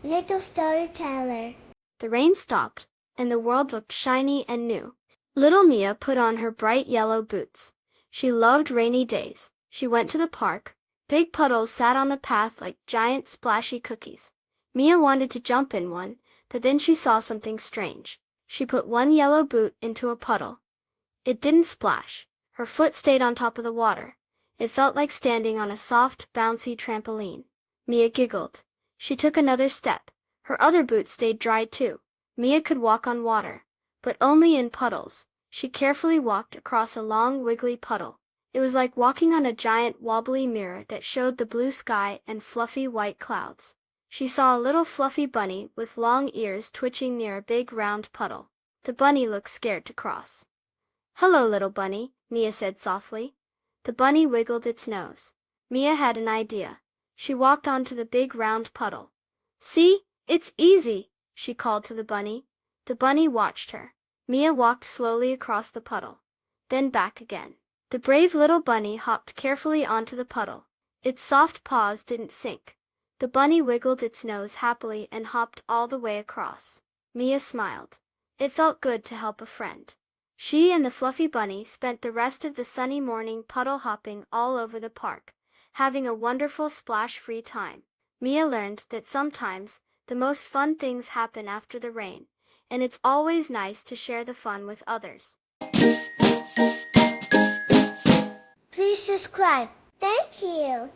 Little storyteller. The rain stopped, and the world looked shiny and new. Little Mia put on her bright yellow boots. She loved rainy days. She went to the park. Big puddles sat on the path like giant splashy cookies. Mia wanted to jump in one, but then she saw something strange. She put one yellow boot into a puddle. It didn't splash. Her foot stayed on top of the water. It felt like standing on a soft, bouncy trampoline. Mia giggled. She took another step. Her other boot stayed dry too. Mia could walk on water, but only in puddles. She carefully walked across a long, wiggly puddle. It was like walking on a giant, wobbly mirror that showed the blue sky and fluffy white clouds. She saw a little fluffy bunny with long ears twitching near a big round puddle. The bunny looked scared to cross. "Hello, little bunny," Mia said softly. The bunny wiggled its nose. Mia had an idea. She walked onto the big round puddle. "See? It's easy," she called to the bunny. The bunny watched her. Mia walked slowly across the puddle, then back again. The brave little bunny hopped carefully onto the puddle. Its soft paws didn't sink. The bunny wiggled its nose happily and hopped all the way across. Mia smiled. It felt good to help a friend. She and the fluffy bunny spent the rest of the sunny morning puddle hopping all over the park, having a wonderful splash-free time. Mia learned that sometimes the most fun things happen after the rain, and it's always nice to share the fun with others. Please subscribe. Thank you.